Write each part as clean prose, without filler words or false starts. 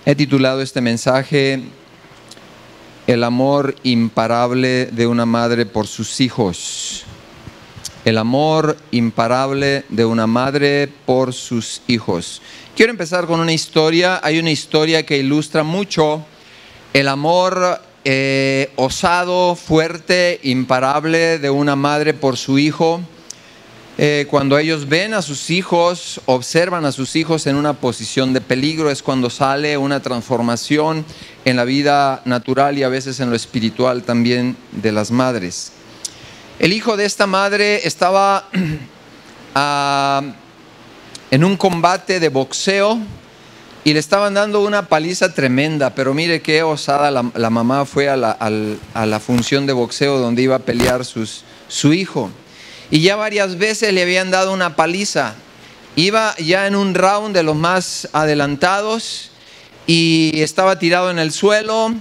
He titulado este mensaje El amor imparable de una madre por sus hijos. El amor imparable de una madre por sus hijos. Quiero empezar con una historia. Hay una historia que ilustra mucho el amor osado, fuerte, imparable de una madre por su hijo. Cuando ellos ven a sus hijos, observan a sus hijos en una posición de peligro, es cuando sale una transformación en la vida natural y a veces en lo espiritual también de las madres. El hijo de esta madre estaba en un combate de boxeo y le estaban dando una paliza tremenda, pero mire qué osada la mamá fue a la función de boxeo donde iba a pelear su hijo. Y ya varias veces le habían dado una paliza. Iba ya en un round de los más adelantados y estaba tirado en el suelo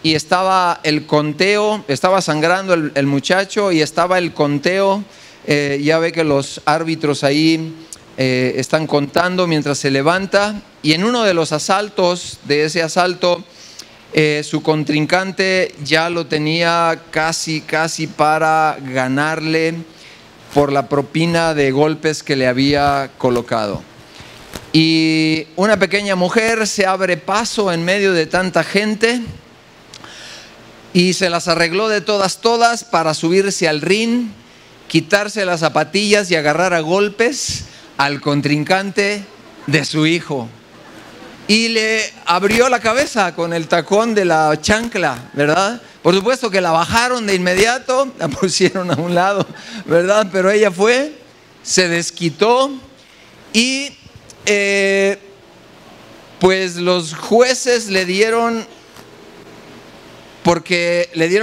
y estaba el conteo, estaba sangrando el muchacho y estaba el conteo. Ya ve que los árbitros ahí están contando mientras se levanta. Y en uno de los asaltos, de ese asalto, su contrincante ya lo tenía casi para ganarle por la propina de golpes que le había colocado. Y una pequeña mujer se abre paso en medio de tanta gente y se las arregló de todas para subirse al ring, quitarse las zapatillas y agarrar a golpes al contrincante de su hijo. Y le abrió la cabeza con el tacón de la chancla, ¿verdad? Por supuesto que la bajaron de inmediato, la pusieron a un lado, ¿verdad? Pero ella fue, se desquitó y pues los jueces le dieron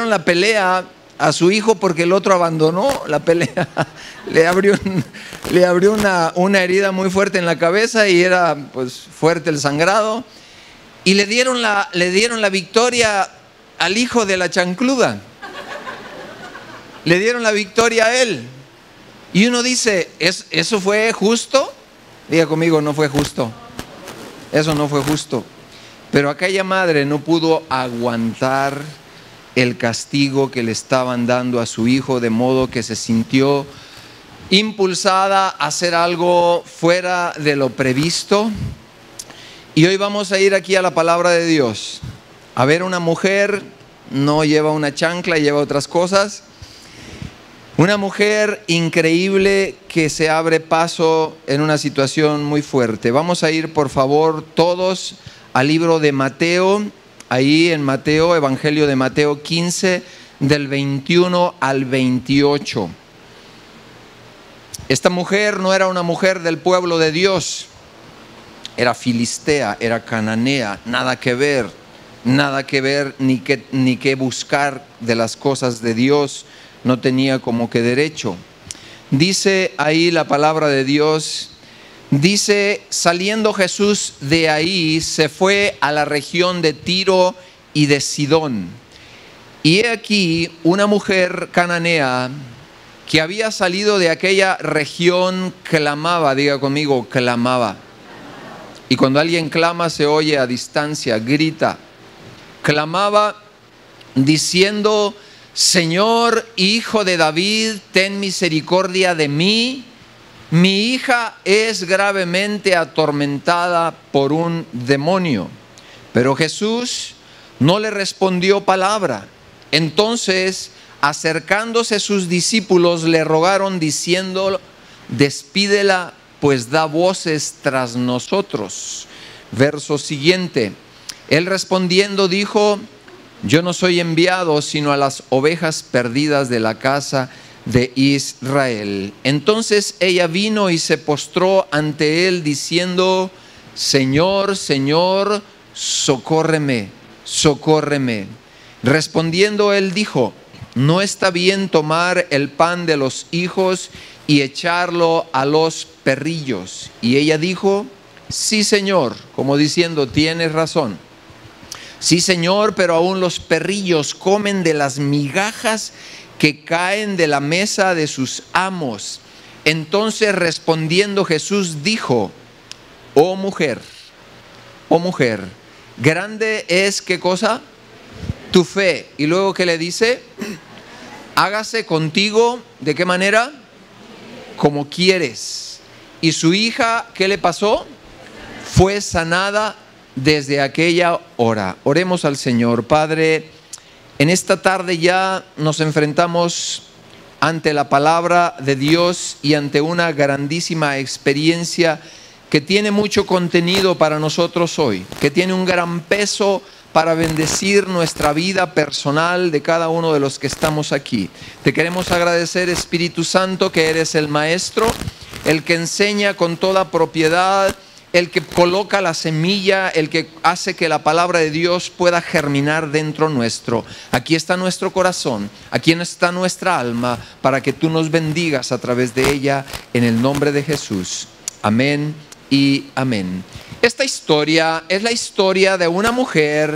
la pelea a su hijo porque el otro abandonó la pelea. Le abrió una herida muy fuerte en la cabeza y era pues fuerte el sangrado. Y le dieron la victoria al hijo de la chancluda. Le dieron la victoria a él. Y uno dice, ¿eso fue justo? Diga conmigo, no fue justo. Eso no fue justo. Pero aquella madre no pudo aguantar el castigo que le estaban dando a su hijo, de modo que se sintió impulsada a hacer algo fuera de lo previsto. Y hoy vamos a ir aquí a la palabra de Dios. A ver, una mujer no lleva una chancla, lleva otras cosas. Una mujer increíble que se abre paso en una situación muy fuerte. Vamos a ir, por favor, todos al libro de Mateo. Ahí en Mateo, Evangelio de Mateo 15, del 21 al 28. Esta mujer no era una mujer del pueblo de Dios. Era filistea, era cananea, nada que ver, ni que buscar de las cosas de Dios, no tenía como que derecho. Dice ahí la palabra de Dios, dice, saliendo Jesús de ahí, se fue a la región de Tiro y de Sidón. Y he aquí una mujer cananea que había salido de aquella región clamaba, diga conmigo, clamaba. Y cuando alguien clama se oye a distancia, grita. Clamaba diciendo, Señor, Hijo de David, ten misericordia de mí. Mi hija es gravemente atormentada por un demonio. Pero Jesús no le respondió palabra. Entonces, acercándose sus discípulos, le rogaron diciendo, despídela, pues da voces tras nosotros. Verso siguiente. Él respondiendo dijo, yo no soy enviado sino a las ovejas perdidas de la casa de Israel. Entonces ella vino y se postró ante él diciendo, Señor, Señor, socórreme, socórreme. Respondiendo él dijo, no está bien tomar el pan de los hijos y echarlo a los perrillos. Y ella dijo, sí, Señor, como diciendo, tienes razón. Sí, Señor, pero aún los perrillos comen de las migajas que caen de la mesa de sus amos. Entonces respondiendo Jesús dijo, oh mujer, Grande es, ¿qué cosa? Tu fe. Y luego, ¿qué le dice? Hágase contigo, ¿de qué manera? Como quieres. Y su hija, ¿qué le pasó? Fue sanada desde aquella hora. Oremos al Señor. Padre, en esta tarde ya nos enfrentamos ante la palabra de Dios y ante una grandísima experiencia que tiene mucho contenido para nosotros hoy, que tiene un gran peso para bendecir nuestra vida personal de cada uno de los que estamos aquí. Te queremos agradecer, Espíritu Santo, que eres el Maestro, el que enseña con toda propiedad, el que coloca la semilla, el que hace que la palabra de Dios pueda germinar dentro nuestro. Aquí está nuestro corazón, aquí está nuestra alma, para que tú nos bendigas a través de ella, en el nombre de Jesús. Amén y amén. Esta historia es la historia de una mujer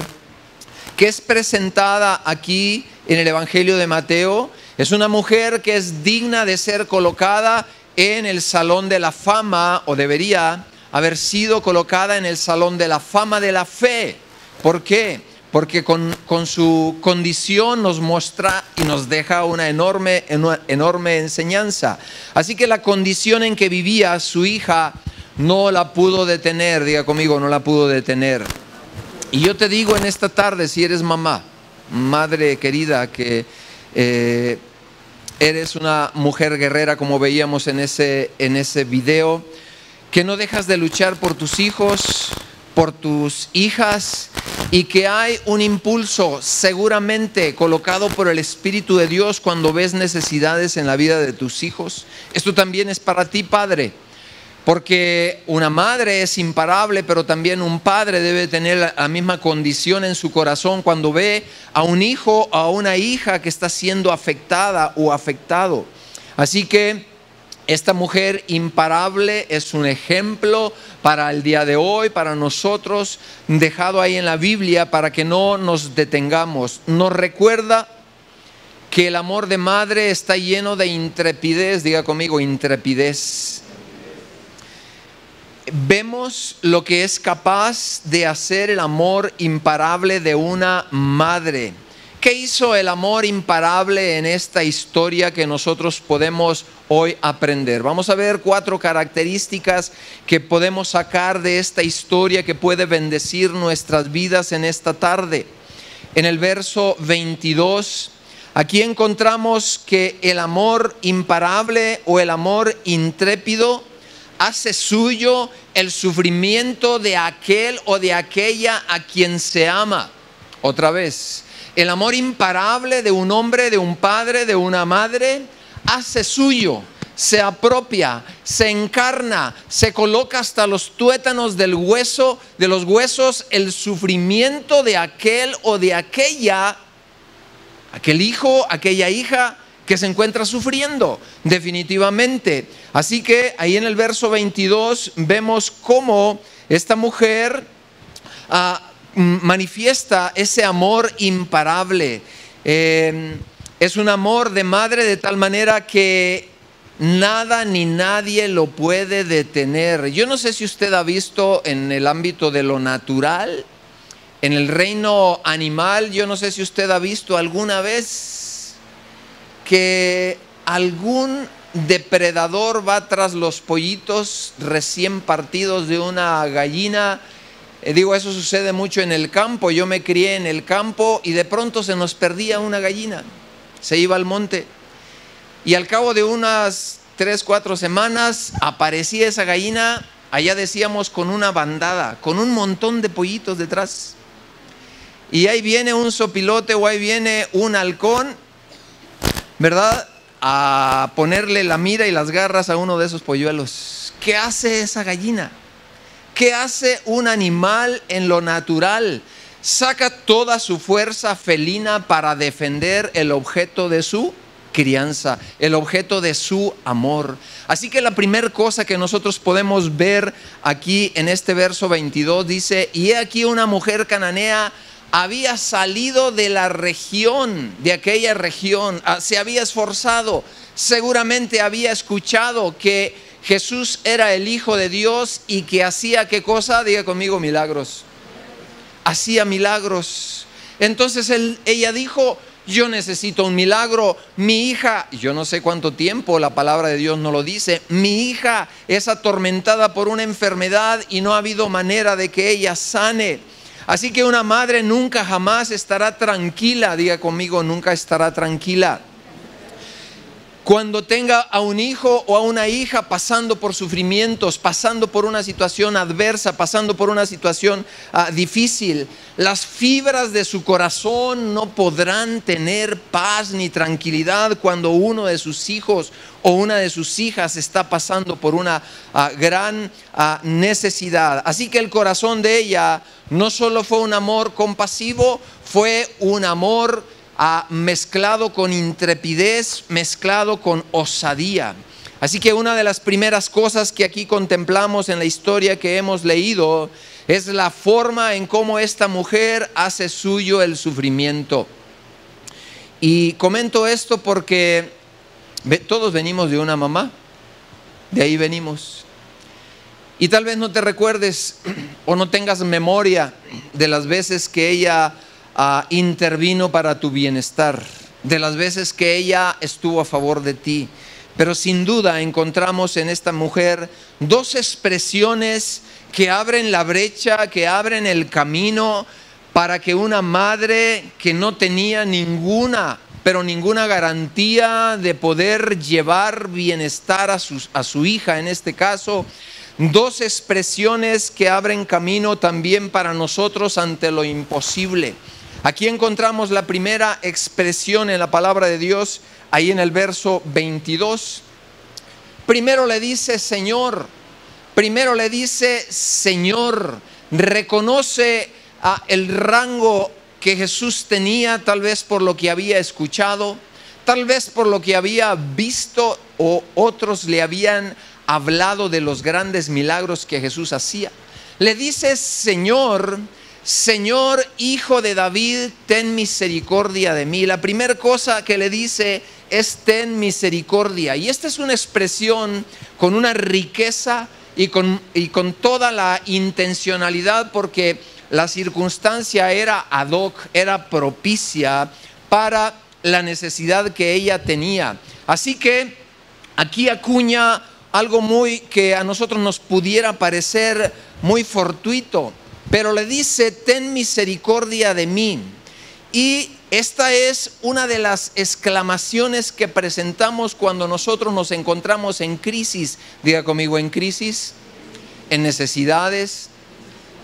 que es presentada aquí en el Evangelio de Mateo. Es una mujer que es digna de ser colocada en el Salón de la Fama, o debería haber sido colocada en el Salón de la Fama de la Fe. ¿Por qué? Porque con su condición nos muestra y nos deja una enorme enseñanza. Así que la condición en que vivía su hija no la pudo detener. Diga conmigo, no la pudo detener. Y yo te digo en esta tarde, si eres mamá, madre querida, que eres una mujer guerrera, como veíamos en ese video, que no dejas de luchar por tus hijos, por tus hijas, y que hay un impulso seguramente colocado por el Espíritu de Dios cuando ves necesidades en la vida de tus hijos. Esto también es para ti, padre, porque una madre es imparable, pero también un padre debe tener la misma condición en su corazón cuando ve a un hijo o a una hija que está siendo afectada o afectado. Así que esta mujer imparable es un ejemplo para el día de hoy, para nosotros, dejado ahí en la Biblia para que no nos detengamos. Nos recuerda que el amor de madre está lleno de intrepidez. Diga conmigo, intrepidez. Vemos lo que es capaz de hacer el amor imparable de una madre. ¿Qué hizo el amor imparable en esta historia que nosotros podemos hoy aprender? Vamos a ver 4 características que podemos sacar de esta historia que puede bendecir nuestras vidas en esta tarde. En el verso 22, aquí encontramos que el amor imparable o el amor intrépido hace suyo el sufrimiento de aquel o de aquella a quien se ama. Otra vez, el amor imparable de un hombre, de un padre, de una madre, hace suyo, se apropia, se encarna, se coloca hasta los tuétanos del hueso, de los huesos, el sufrimiento de aquel o de aquella, aquel hijo, aquella hija que se encuentra sufriendo, definitivamente. Así que ahí en el verso 22 vemos cómo esta mujer manifiesta ese amor imparable. Es un amor de madre de tal manera que nada ni nadie lo puede detener. Yo no sé si usted ha visto en el ámbito de lo natural, en el reino animal, yo no sé si usted ha visto alguna vez que algún depredador va tras los pollitos recién partidos de una gallina. Eso sucede mucho en el campo. Yo me crié en el campo y de pronto se nos perdía una gallina. Se iba al monte y al cabo de unas 3-4 semanas aparecía esa gallina, allá decíamos con una bandada, con un montón de pollitos detrás. Y ahí viene un sopilote o ahí viene un halcón, ¿verdad?, a ponerle la mira y las garras a uno de esos polluelos. ¿Qué hace esa gallina? ¿Qué hace un animal en lo natural? Saca toda su fuerza felina para defender el objeto de su crianza, el objeto de su amor. Así que la primera cosa que nosotros podemos ver aquí en este verso 22 dice: y he aquí una mujer cananea había salido de la región, de aquella región, se había esforzado, seguramente había escuchado que Jesús era el Hijo de Dios y que hacía, ¿qué cosa? Diga conmigo, milagros. hacía milagros. Entonces ella dijo: yo necesito un milagro. Mi hija, yo no sé cuánto tiempo, la palabra de Dios no lo dice, mi hija es atormentada por una enfermedad y no ha habido manera de que ella sane. Así que una madre nunca jamás estará tranquila. Diga conmigo: nunca estará tranquila. Cuando tenga a un hijo o a una hija pasando por sufrimientos, pasando por una situación adversa, pasando por una situación difícil, las fibras de su corazón no podrán tener paz ni tranquilidad cuando uno de sus hijos o una de sus hijas está pasando por una gran necesidad. Así que el corazón de ella no solo fue un amor compasivo, fue un amor mezclado con intrepidez, mezclado con osadía. Así que una de las primeras cosas que aquí contemplamos en la historia que hemos leído es la forma en cómo esta mujer hace suyo el sufrimiento. Y comento esto porque todos venimos de una mamá, de ahí venimos. Y tal vez no te recuerdes o no tengas memoria de las veces que ella intervino para tu bienestar, de las veces que ella estuvo a favor de ti. Pero sin duda encontramos en esta mujer dos expresiones que abren la brecha, que abren el camino para que una madre que no tenía ninguna garantía de poder llevar bienestar a su hija, en este caso, dos expresiones que abren camino también para nosotros ante lo imposible. Aquí encontramos la primera expresión en la palabra de Dios, ahí en el verso 22. Primero le dice Señor, reconoce el rango que Jesús tenía, tal vez por lo que había escuchado, tal vez por lo que había visto o otros le habían hablado de los grandes milagros que Jesús hacía. Le dice: Señor, Hijo de David, ten misericordia de mí. La primera cosa que le dice es: ten misericordia. Y esta es una expresión con una riqueza y con toda la intencionalidad, porque la circunstancia era ad hoc, era propicia para la necesidad que ella tenía. Así que aquí acuña algo que a nosotros nos pudiera parecer muy fortuito, pero le dice: ten misericordia de mí. Y esta es una de las exclamaciones que presentamos cuando nosotros nos encontramos en crisis. Diga conmigo: en crisis, en necesidades,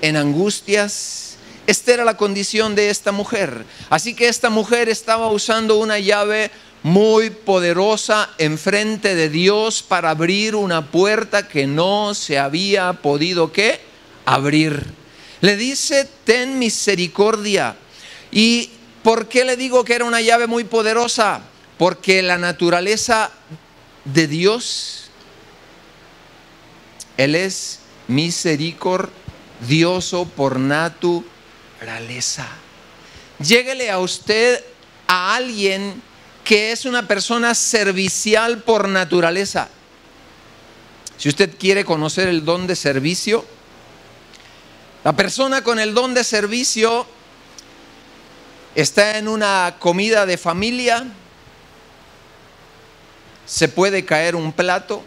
en angustias. Esta era la condición de esta mujer. Así que esta mujer estaba usando una llave muy poderosa enfrente de Dios para abrir una puerta que no se había podido abrir. Le dice: ten misericordia. ¿Y por qué le digo que era una llave muy poderosa? Porque la naturaleza de Dios, Él es misericordioso por naturaleza. Lléguele a usted a alguien que es una persona servicial por naturaleza. Si usted quiere conocer el don de servicio, la persona con el don de servicio está en una comida de familia, se puede caer un plato,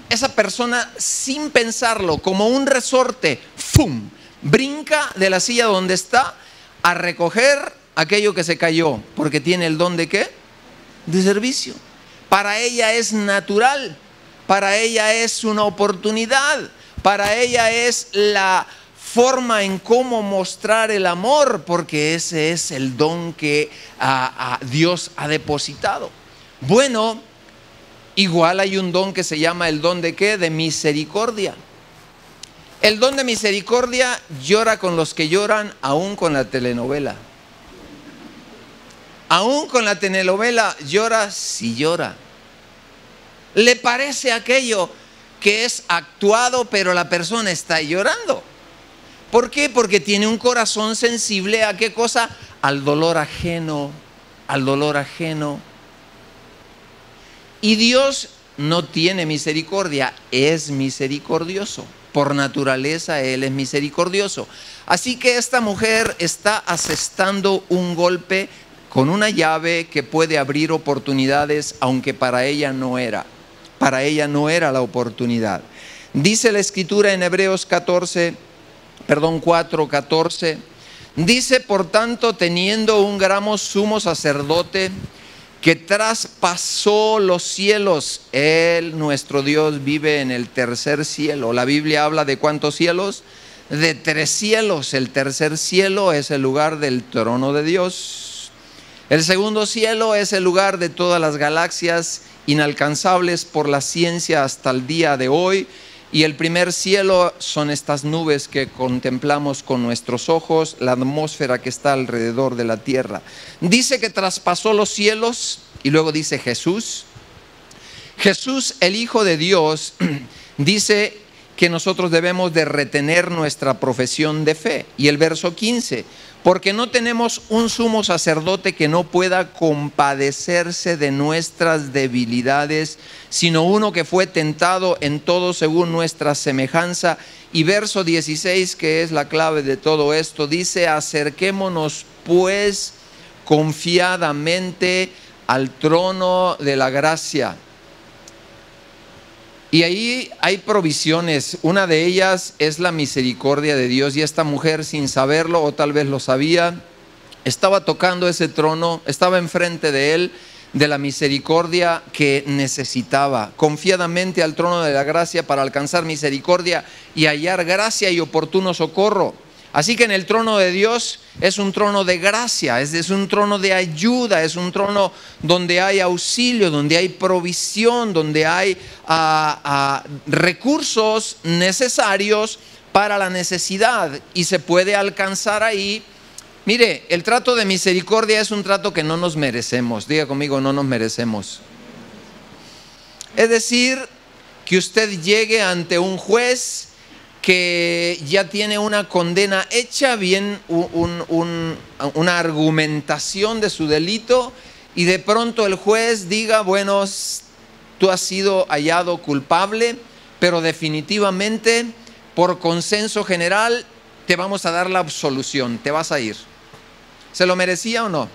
esa persona, sin pensarlo, como un resorte, ¡fum!, brinca de la silla donde está a recoger aquello que se cayó, porque tiene el don de ¿qué? De servicio. Para ella es natural, para ella es una oportunidad, para ella es la forma en cómo mostrar el amor, porque ese es el don que Dios ha depositado. Bueno, igual hay un don que se llama el don de ¿qué? De misericordia. El don de misericordia llora con los que lloran, aún con la telenovela. Aún con la telenovela llora si llora. Le parece aquello que es actuado, pero la persona está llorando. ¿Por qué? Porque tiene un corazón sensible ¿a qué cosa? Al dolor ajeno, al dolor ajeno. Y Dios no tiene misericordia, es misericordioso. por naturaleza Él es misericordioso. Así que esta mujer está asestando un golpe con una llave que puede abrir oportunidades, aunque para ella no era. Para ella no era la oportunidad. Dice la Escritura en Hebreos 4:14, dice: por tanto, teniendo un gran sumo sacerdote que traspasó los cielos, Él, nuestro Dios, vive en el tercer cielo. La Biblia habla de ¿cuántos cielos? De 3 cielos. El tercer cielo es el lugar del trono de Dios. El segundo cielo es el lugar de todas las galaxias inalcanzables por la ciencia hasta el día de hoy. Y el primer cielo son estas nubes que contemplamos con nuestros ojos, la atmósfera que está alrededor de la tierra. Dice que traspasó los cielos, y luego dice Jesús. Jesús, el Hijo de Dios, dice que nosotros debemos de retener nuestra profesión de fe. Y el verso 15, porque no tenemos un sumo sacerdote que no pueda compadecerse de nuestras debilidades, sino uno que fue tentado en todo según nuestra semejanza. Y verso 16, que es la clave de todo esto, dice: acerquémonos pues confiadamente al trono de la gracia. Y ahí hay provisiones. Una de ellas es la misericordia de Dios. Y esta mujer, sin saberlo, o tal vez lo sabía, estaba tocando ese trono, estaba enfrente de él, de la misericordia que necesitaba. Confiadamente al trono de la gracia para alcanzar misericordia y hallar gracia y oportuno socorro. Así que en el trono de Dios es un trono de gracia, es un trono de ayuda, es un trono donde hay auxilio, donde hay provisión, donde hay recursos necesarios para la necesidad, y se puede alcanzar ahí. Mire, el trato de misericordia es un trato que no nos merecemos. Diga conmigo: no nos merecemos. Es decir, que usted llegue ante un juez que ya tiene una condena hecha, bien una argumentación de su delito, y de pronto el juez diga: bueno, tú has sido hallado culpable, pero definitivamente por consenso general te vamos a dar la absolución, te vas a ir. ¿Se lo merecía o no?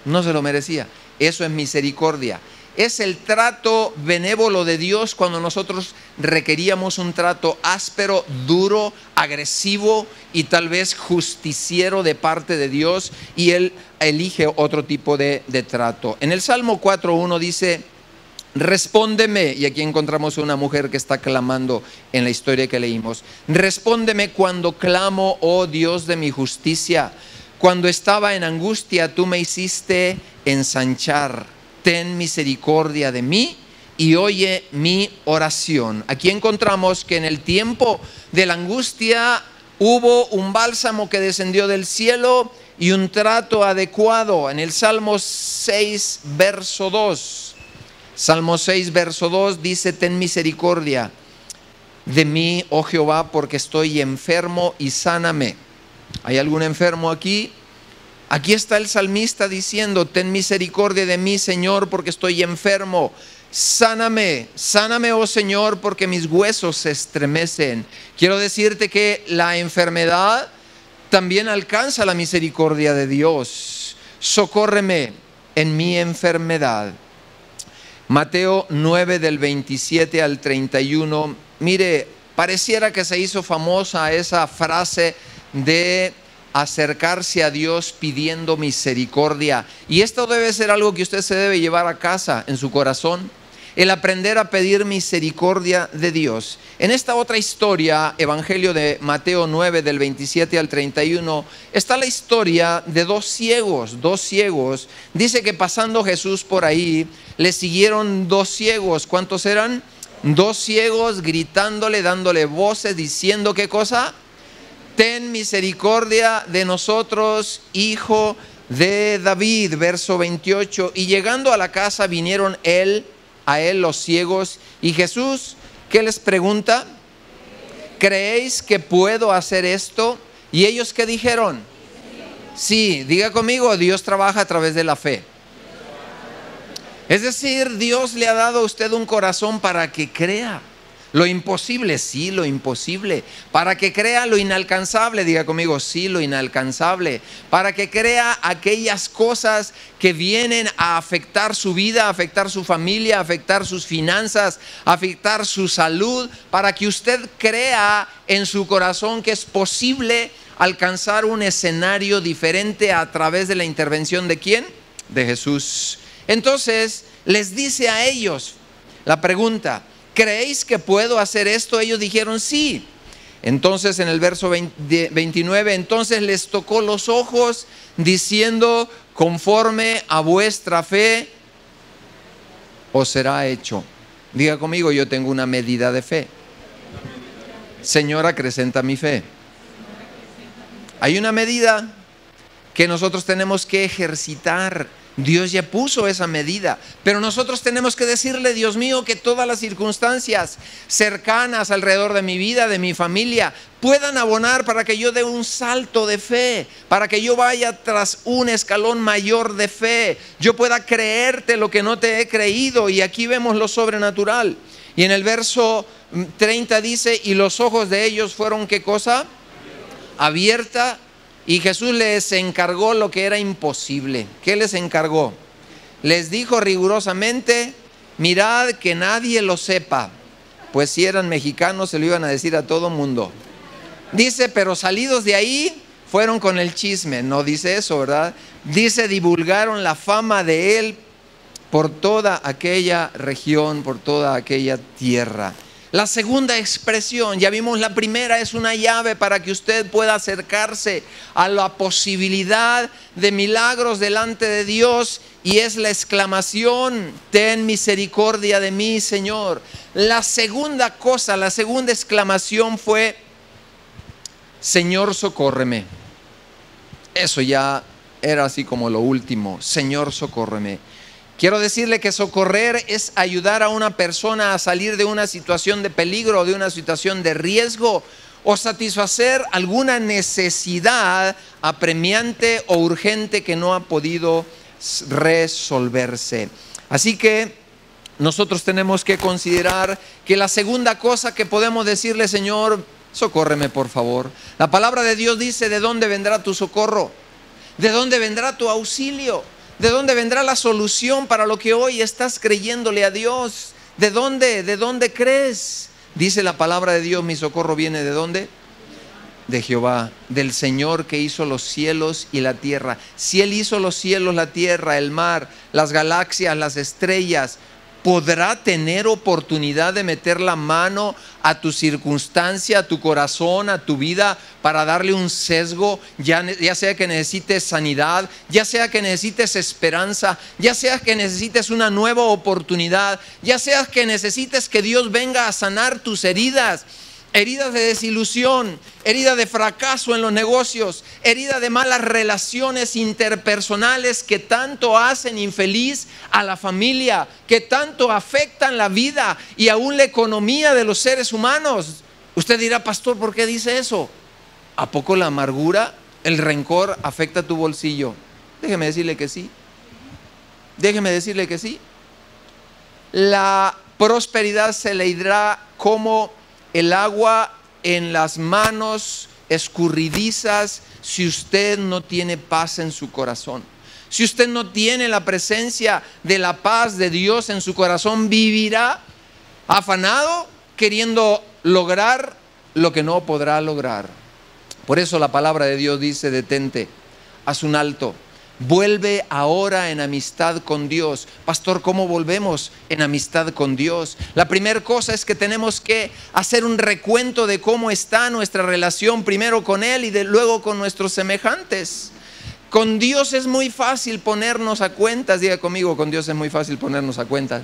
No se lo merecía. Eso es misericordia. Es el trato benévolo de Dios cuando nosotros requeríamos un trato áspero, duro, agresivo y tal vez justiciero de parte de Dios, y Él elige otro tipo de trato. En el Salmo 4:1 dice: respóndeme, y aquí encontramos una mujer que está clamando en la historia que leímos. Respóndeme cuando clamo, oh Dios de mi justicia. Cuando estaba en angustia, tú me hiciste ensanchar. Ten misericordia de mí y oye mi oración. Aquí encontramos que en el tiempo de la angustia hubo un bálsamo que descendió del cielo y un trato adecuado. En el Salmo 6, verso 2. Salmo 6, verso 2 dice: ten misericordia de mí, oh Jehová, porque estoy enfermo, y sáname. ¿Hay algún enfermo aquí? Aquí está el salmista diciendo: ten misericordia de mí, Señor, porque estoy enfermo. Sáname, sáname, oh Señor, porque mis huesos se estremecen. Quiero decirte que la enfermedad también alcanza la misericordia de Dios. Socórreme en mi enfermedad. Mateo 9, del 27 al 31. Mire, pareciera que se hizo famosa esa frase de acercarse a Dios pidiendo misericordia. Y esto debe ser algo que usted se debe llevar a casa en su corazón. El aprender a pedir misericordia de Dios. En esta otra historia, Evangelio de Mateo 9, del 27 al 31, está la historia de dos ciegos. Dice que pasando Jesús por ahí, le siguieron 2 ciegos. ¿Cuántos eran? 2 ciegos gritándole, dándole voces, diciendo: ¿qué cosa? Ten misericordia de nosotros, hijo de David. Verso 28. Y llegando a la casa vinieron a él los ciegos, y Jesús, ¿qué les pregunta? ¿Creéis que puedo hacer esto? Y ellos, ¿qué dijeron? Sí, diga conmigo: Dios trabaja a través de la fe. Es decir, Dios le ha dado a usted un corazón para que crea. Lo imposible, sí, lo imposible. Para que crea lo inalcanzable, diga conmigo, sí, lo inalcanzable. Para que crea aquellas cosas que vienen a afectar su vida, a afectar su familia, a afectar sus finanzas, a afectar su salud. Para que usted crea en su corazón que es posible alcanzar un escenario diferente a través de la intervención ¿de quién? De Jesús. Entonces, les dice a ellos la pregunta: ¿creéis que puedo hacer esto? Ellos dijeron sí. Entonces en el verso 29, entonces les tocó los ojos diciendo: conforme a vuestra fe os será hecho. Diga conmigo, yo tengo una medida de fe. Señor, acrecenta mi fe. Hay una medida que nosotros tenemos que ejercitar. Dios ya puso esa medida, pero nosotros tenemos que decirle: Dios mío, que todas las circunstancias cercanas alrededor de mi vida, de mi familia, puedan abonar para que yo dé un salto de fe, para que yo vaya tras un escalón mayor de fe, yo pueda creerte lo que no te he creído. Y aquí vemos lo sobrenatural. Y en el verso 30 dice: y los ojos de ellos fueron, ¿qué cosa? Abierta. Y Jesús les encargó lo que era imposible. ¿Qué les encargó? Les dijo rigurosamente: mirad que nadie lo sepa. Pues si eran mexicanos se lo iban a decir a todo mundo. Dice: pero salidos de ahí fueron con el chisme. No dice eso, ¿verdad? Dice: divulgaron la fama de él por toda aquella región, por toda aquella tierra. La segunda expresión, ya vimos la primera, es una llave para que usted pueda acercarse a la posibilidad de milagros delante de Dios, y es la exclamación: ten misericordia de mí, Señor. La segunda cosa, la segunda exclamación fue: Señor, socórreme. Eso ya era así como lo último: Señor, socórreme. Quiero decirle que socorrer es ayudar a una persona a salir de una situación de peligro, de una situación de riesgo, o satisfacer alguna necesidad apremiante o urgente que no ha podido resolverse. Así que nosotros tenemos que considerar que la segunda cosa que podemos decirle: Señor, socórreme por favor. La palabra de Dios dice: ¿de dónde vendrá tu socorro? ¿De dónde vendrá tu auxilio? ¿De dónde vendrá la solución para lo que hoy estás creyéndole a Dios? ¿De dónde? ¿De dónde crees? Dice la palabra de Dios: mi socorro viene ¿de dónde? De Jehová, del Señor que hizo los cielos y la tierra. Si Él hizo los cielos, la tierra, el mar, las galaxias, las estrellas, ¿podrá tener oportunidad de meter la mano a tu circunstancia, a tu corazón, a tu vida, para darle un sesgo? Ya sea que necesites sanidad, ya sea que necesites esperanza, ya sea que necesites una nueva oportunidad, ya sea que necesites que Dios venga a sanar tus heridas. Heridas de desilusión, herida de fracaso en los negocios, herida de malas relaciones interpersonales que tanto hacen infeliz a la familia, que tanto afectan la vida y aún la economía de los seres humanos. Usted dirá: pastor, ¿por qué dice eso? ¿A poco la amargura, el rencor afecta tu bolsillo? Déjeme decirle que sí. Déjeme decirle que sí. La prosperidad se le irá como el agua en las manos escurridizas si usted no tiene paz en su corazón. Si usted no tiene la presencia de la paz de Dios en su corazón, vivirá afanado queriendo lograr lo que no podrá lograr. Por eso la palabra de Dios dice: detente, haz un alto. Vuelve ahora en amistad con Dios. Pastor, ¿cómo volvemos en amistad con Dios? La primera cosa es que tenemos que hacer un recuento de cómo está nuestra relación, primero con Él y luego con nuestros semejantes. Con Dios es muy fácil ponernos a cuentas. Diga conmigo: con Dios es muy fácil ponernos a cuentas.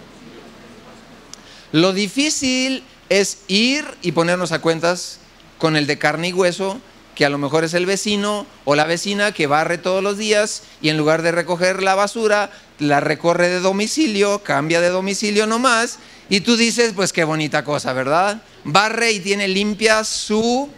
Lo difícil es ir y ponernos a cuentas con el de carne y hueso, que a lo mejor es el vecino o la vecina que barre todos los días y en lugar de recoger la basura, la recorre de domicilio, cambia de domicilio nomás, y tú dices: pues qué bonita cosa, ¿verdad? Barre y tiene limpia su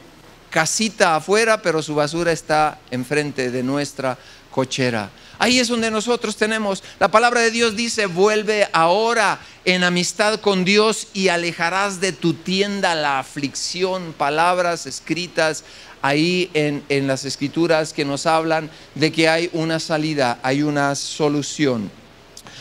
casita afuera, pero su basura está enfrente de nuestra cochera. Ahí es donde nosotros tenemos, la palabra de Dios dice, vuelve ahora en amistad con Dios y alejarás de tu tienda la aflicción. Palabras escritas ahí en las escrituras que nos hablan de que hay una salida, hay una solución.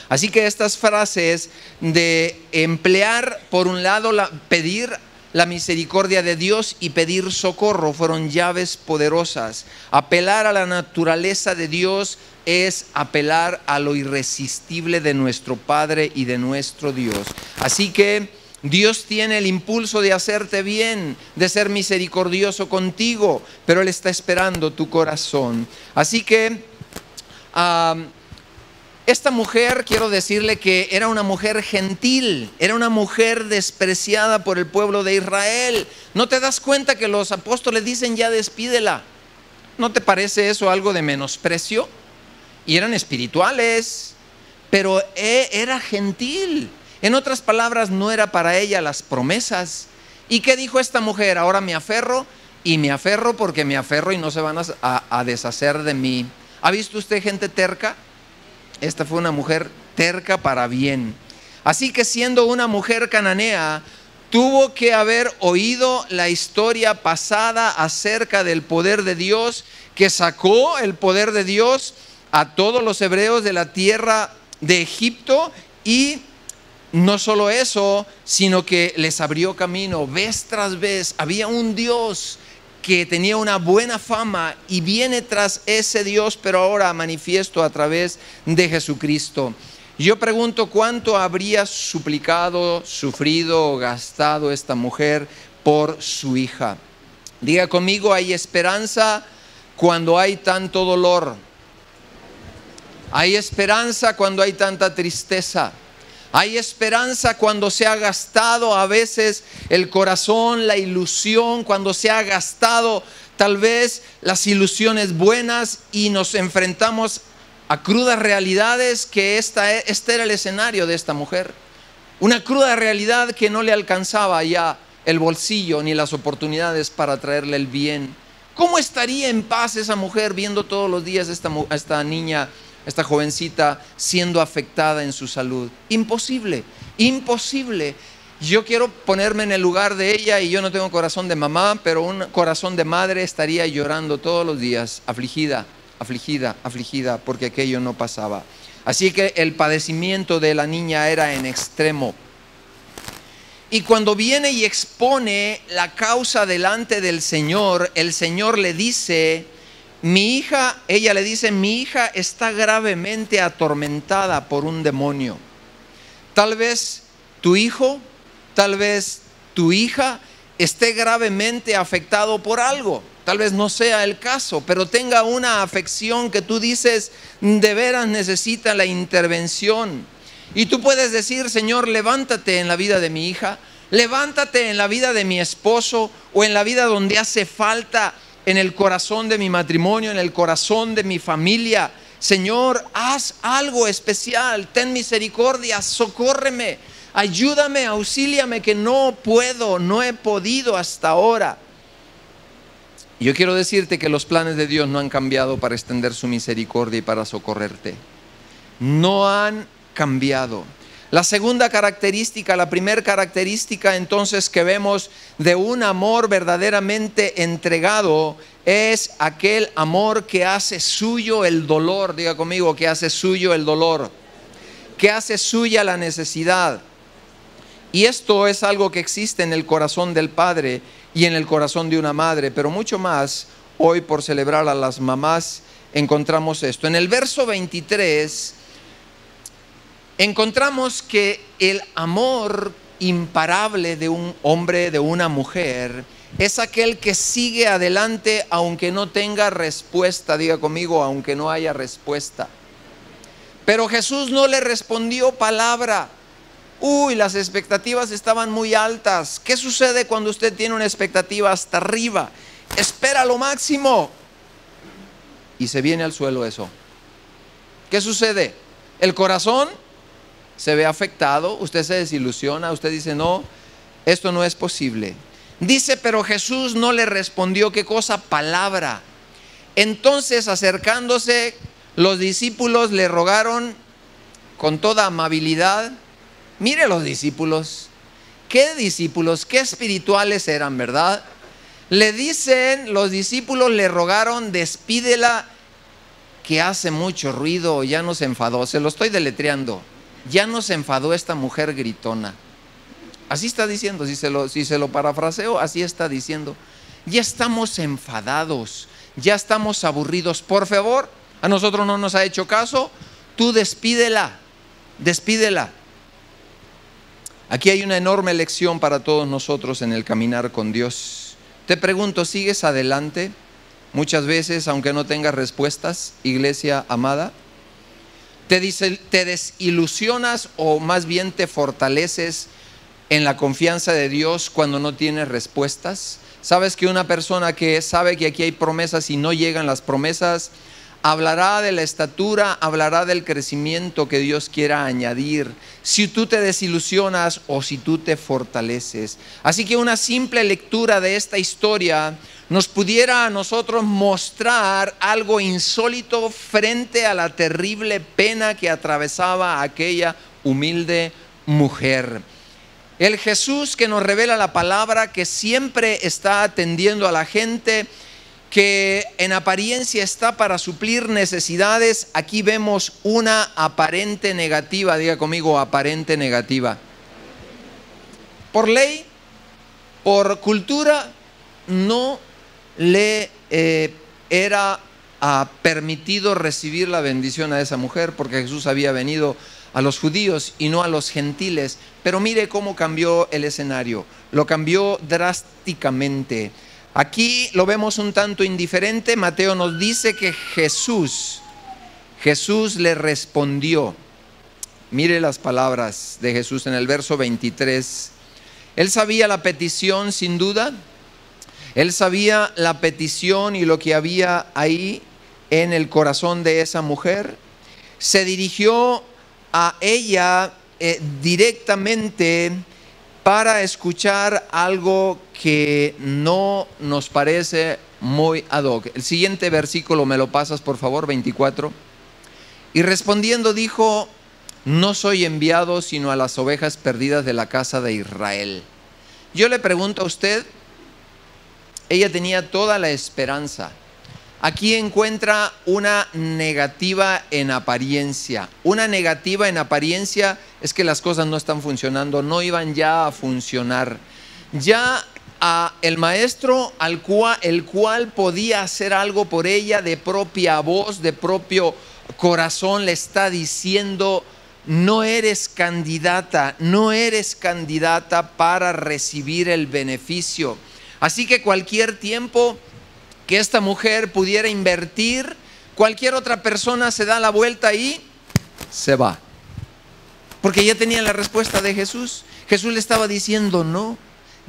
Así que estas frases de emplear, por un lado, pedir la misericordia de Dios y pedir socorro, fueron llaves poderosas. Apelar a la naturaleza de Dios es apelar a lo irresistible de nuestro Padre y de nuestro Dios. Así que Dios tiene el impulso de hacerte bien, de ser misericordioso contigo, pero Él está esperando tu corazón. Así que esta mujer, quiero decirle que era una mujer gentil, era una mujer despreciada por el pueblo de Israel. ¿No te das cuenta que los apóstoles dicen ya despídela? ¿No te parece eso algo de menosprecio? Y eran espirituales, pero era gentil. En otras palabras, no era para ella las promesas. ¿Y qué dijo esta mujer? Ahora me aferro, y me aferro porque me aferro y no se van a deshacer de mí. ¿Ha visto usted gente terca? Esta fue una mujer terca para bien. Así que siendo una mujer cananea, tuvo que haber oído la historia pasada acerca del poder de Dios, que sacó el poder de Dios a todos los hebreos de la tierra de Egipto. Y no solo eso, sino que les abrió camino vez tras vez. Había un Dios que tenía una buena fama y viene tras ese Dios, pero ahora manifiesto a través de Jesucristo. Yo pregunto, ¿cuánto habría suplicado, sufrido o gastado esta mujer por su hija? Diga conmigo, hay esperanza cuando hay tanto dolor. Hay esperanza cuando hay tanta tristeza. Hay esperanza cuando se ha gastado a veces el corazón, la ilusión, cuando se ha gastado tal vez las ilusiones buenas y nos enfrentamos a crudas realidades, que este era el escenario de esta mujer. Una cruda realidad que no le alcanzaba ya el bolsillo ni las oportunidades para traerle el bien. ¿Cómo estaría en paz esa mujer viendo todos los días a esta niña, esta jovencita siendo afectada en su salud? Imposible, imposible. Yo quiero ponerme en el lugar de ella, y yo no tengo corazón de mamá, pero un corazón de madre estaría llorando todos los días, afligida, afligida, afligida, porque aquello no pasaba. Así que el padecimiento de la niña era en extremo. Y cuando viene y expone la causa delante del Señor, el Señor le dice, ella le dice, mi hija está gravemente atormentada por un demonio. Tal vez tu hijo, tal vez tu hija esté gravemente afectado por algo. Tal vez no sea el caso, pero tenga una afección que tú dices, de veras necesita la intervención. Y tú puedes decir, Señor, levántate en la vida de mi hija, levántate en la vida de mi esposo, o en la vida donde hace falta, en el corazón de mi matrimonio, en el corazón de mi familia. Señor, haz algo especial, ten misericordia, socórreme, ayúdame, auxíliame, que no puedo, no he podido hasta ahora. Yo quiero decirte que los planes de Dios no han cambiado para extender su misericordia y para socorrerte. No han cambiado. La segunda característica, la primera característica entonces que vemos de un amor verdaderamente entregado, es aquel amor que hace suyo el dolor. Diga conmigo, que hace suyo el dolor, que hace suya la necesidad. Y esto es algo que existe en el corazón del padre y en el corazón de una madre, pero mucho más hoy, por celebrar a las mamás, encontramos esto. En el verso 23 encontramos que el amor imparable de un hombre, de una mujer, es aquel que sigue adelante aunque no tenga respuesta. Diga conmigo, aunque no haya respuesta. Pero Jesús no le respondió palabra. Las expectativas estaban muy altas. ¿Qué sucede cuando usted tiene una expectativa hasta arriba? Espera lo máximo y se viene al suelo eso. ¿Qué sucede? El corazón se ve afectado, usted se desilusiona, usted dice, no, esto no es posible. Dice, pero Jesús no le respondió, ¿qué cosa? Palabra. Entonces, acercándose, los discípulos le rogaron con toda amabilidad. Mire los discípulos, qué espirituales eran, ¿verdad? Le dicen, los discípulos le rogaron, despídela, que hace mucho ruido, ya nos enfadó. Se lo estoy deletreando. Ya nos enfadó esta mujer gritona. Así está diciendo, si se lo parafraseo, así está diciendo. Ya estamos enfadados, ya estamos aburridos. Por favor, a nosotros no nos ha hecho caso, tú despídela, despídela. Aquí hay una enorme lección para todos nosotros en el caminar con Dios. Te pregunto, ¿sigues adelante? Muchas veces, aunque no tengas respuestas, iglesia amada, te desilusionas o más bien te fortaleces en la confianza de Dios cuando no tienes respuestas. Sabes que una persona que sabe que aquí hay promesas y no llegan las promesas, hablará de la estatura, hablará del crecimiento que Dios quiera añadir, si tú te desilusionas o si tú te fortaleces. Así que una simple lectura de esta historia nos pudiera a nosotros mostrar algo insólito frente a la terrible pena que atravesaba aquella humilde mujer. El Jesús que nos revela la palabra, que siempre está atendiendo a la gente, que en apariencia está para suplir necesidades, aquí vemos una aparente negativa. Diga conmigo, aparente negativa. Por ley, por cultura, no le era permitido recibir la bendición a esa mujer, porque Jesús había venido a los judíos y no a los gentiles. Pero mire cómo cambió el escenario, lo cambió drásticamente. Aquí lo vemos un tanto indiferente. Mateo nos dice que Jesús le respondió. Mire las palabras de Jesús en el verso 23. Él sabía la petición sin duda. Él sabía la petición y lo que había ahí en el corazón de esa mujer. Se dirigió a ella directamente para escuchar algo que no nos parece muy ad hoc. El siguiente versículo me lo pasas, por favor, 24. Y respondiendo dijo, no soy enviado sino a las ovejas perdidas de la casa de Israel. Yo le pregunto a usted, ella tenía toda la esperanza. Aquí encuentra una negativa en apariencia. Una negativa en apariencia es que las cosas no están funcionando, no iban ya a funcionar. Ya el maestro el cual podía hacer algo por ella de propia voz, de propio corazón, le está diciendo, no eres candidata para recibir el beneficio. Así que cualquier tiempo que esta mujer pudiera invertir, cualquier otra persona se da la vuelta y se va. Porque ya tenía la respuesta de Jesús. Jesús le estaba diciendo, no,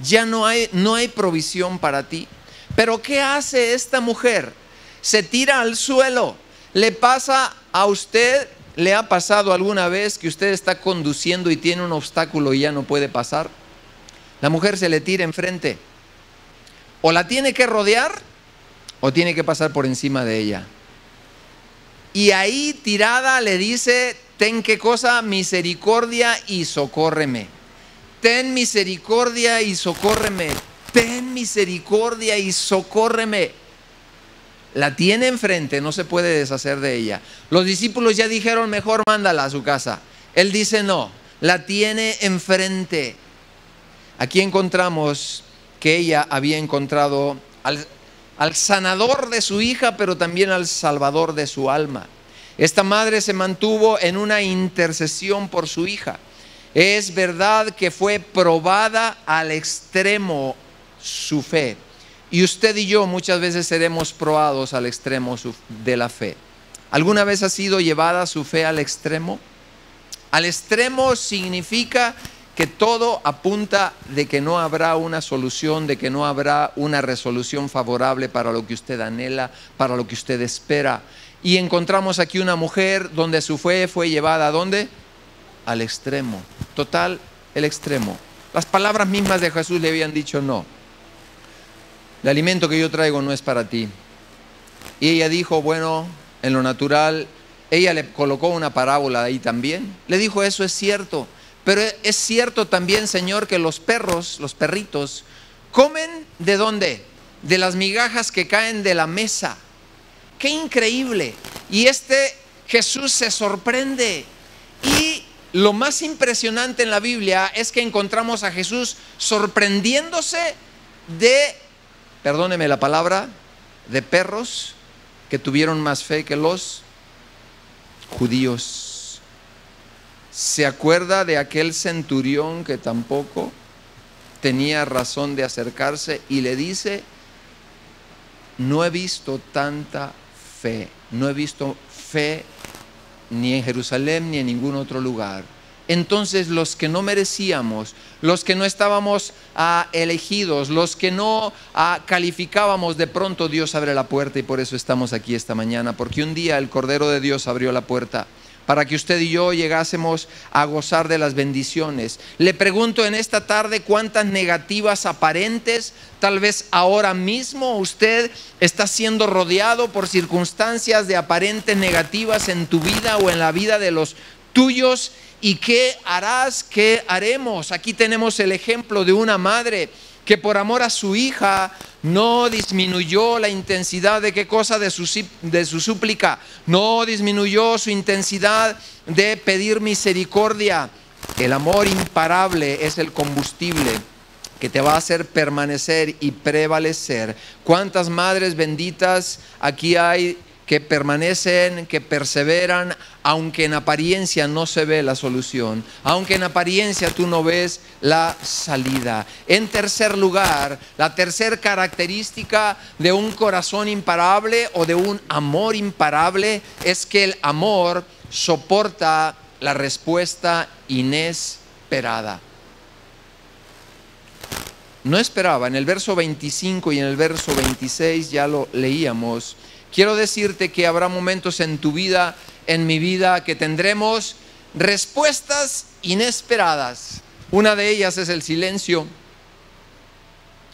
ya no hay provisión para ti. Pero ¿qué hace esta mujer? Se tira al suelo. ¿Le pasa a usted? ¿Le ha pasado alguna vez que usted está conduciendo y tiene un obstáculo y ya no puede pasar? La mujer se le tira enfrente. O la tiene que rodear o tiene que pasar por encima de ella. Y ahí tirada le dice, ten qué cosa, misericordia y socórreme. Ten misericordia y socórreme. Ten misericordia y socórreme. La tiene enfrente, no se puede deshacer de ella. Los discípulos ya dijeron, mejor mándala a su casa. Él dice no, la tiene enfrente. Aquí encontramos que ella había encontrado al sanador de su hija, pero también al salvador de su alma. Esta madre se mantuvo en una intercesión por su hija. Es verdad que fue probada al extremo su fe. Y usted y yo muchas veces seremos probados al extremo de la fe. ¿Alguna vez ha sido llevada su fe al extremo? Al extremo significa que todo apunta de que no habrá una solución, de que no habrá una resolución favorable para lo que usted anhela, para lo que usted espera. Y encontramos aquí una mujer donde su fe fue llevada ¿a dónde? Al extremo, total, el extremo. Las palabras mismas de Jesús le habían dicho no. el alimento que yo traigo no es para ti. Y ella dijo, bueno, en lo natural, ella le colocó una parábola ahí también. Le dijo, eso es cierto, pero es cierto también, Señor, que los perros, los perritos, comen ¿de dónde? De las migajas que caen de la mesa. ¡Qué increíble! Y Jesús se sorprende. Y lo más impresionante en la Biblia es que encontramos a Jesús sorprendiéndose perdóneme la palabra, de perros que tuvieron más fe que los judíos. ¿Se acuerda de aquel centurión que tampoco tenía razón de acercarse y le dice, no he visto tanta fe, no he visto fe ni en Jerusalén ni en ningún otro lugar? Entonces los que no merecíamos, los que no estábamos elegidos, los que no calificábamos, de pronto Dios abre la puerta, y por eso estamos aquí esta mañana, porque un día el Cordero de Dios abrió la puerta para que usted y yo llegásemos a gozar de las bendiciones. Le pregunto en esta tarde, ¿cuántas negativas aparentes tal vez ahora mismo usted está siendo rodeado por circunstancias de aparentes negativas en tu vida o en la vida de los tuyos? ¿Y qué harás? ¿Qué haremos? Aquí tenemos el ejemplo de una madre que por amor a su hija no disminuyó la intensidad de ¿qué cosa? De su súplica. No disminuyó su intensidad de pedir misericordia. El amor imparable es el combustible que te va a hacer permanecer y prevalecer. ¿Cuántas madres benditas aquí hay que permanecen, que perseveran, aunque en apariencia no se ve la solución, aunque en apariencia tú no ves la salida? En tercer lugar, la tercera característica de un corazón imparable o de un amor imparable es que el amor soporta la respuesta inesperada. No esperaba. En el verso 25 y en el verso 26 ya lo leíamos. Quiero decirte que habrá momentos en tu vida, en mi vida, que tendremos respuestas inesperadas. Una de ellas es el silencio.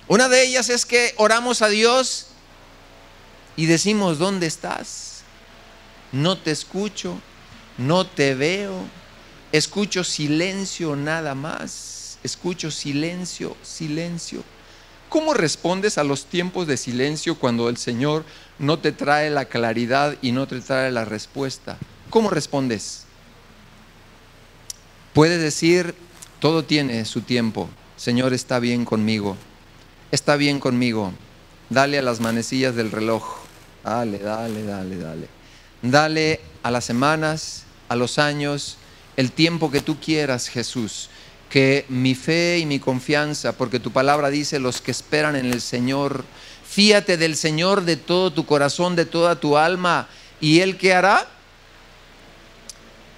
Una de ellas es que oramos a Dios y decimos, ¿dónde estás? No te escucho, no te veo, escucho silencio nada más. Escucho silencio, silencio. ¿Cómo respondes a los tiempos de silencio cuando el Señor no te trae la claridad y no te trae la respuesta? ¿Cómo respondes? Puedes decir, todo tiene su tiempo. Señor, está bien conmigo. Está bien conmigo. Dale a las manecillas del reloj. Dale, dale, dale, dale. Dale a las semanas, a los años, el tiempo que tú quieras, Jesús. Que mi fe y mi confianza, porque tu palabra dice, los que esperan en el Señor, fíate del Señor de todo tu corazón, de toda tu alma. ¿Y Él qué hará?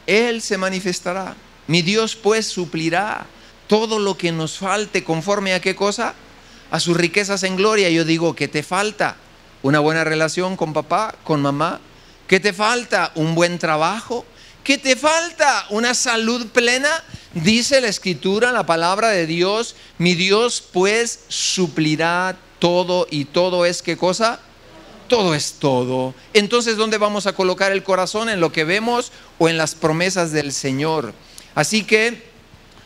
Él se manifestará. Mi Dios pues suplirá todo lo que nos falte, conforme a qué cosa? A sus riquezas en gloria. Yo digo, ¿qué te falta? ¿Una buena relación con papá, con mamá? ¿Qué te falta? ¿Un buen trabajo? ¿Qué te falta? ¿Una salud plena? Dice la Escritura, la palabra de Dios, mi Dios pues suplirá todo. ¿Y todo es qué cosa? Todo es todo. Entonces, ¿dónde vamos a colocar el corazón? ¿En lo que vemos o en las promesas del Señor? Así que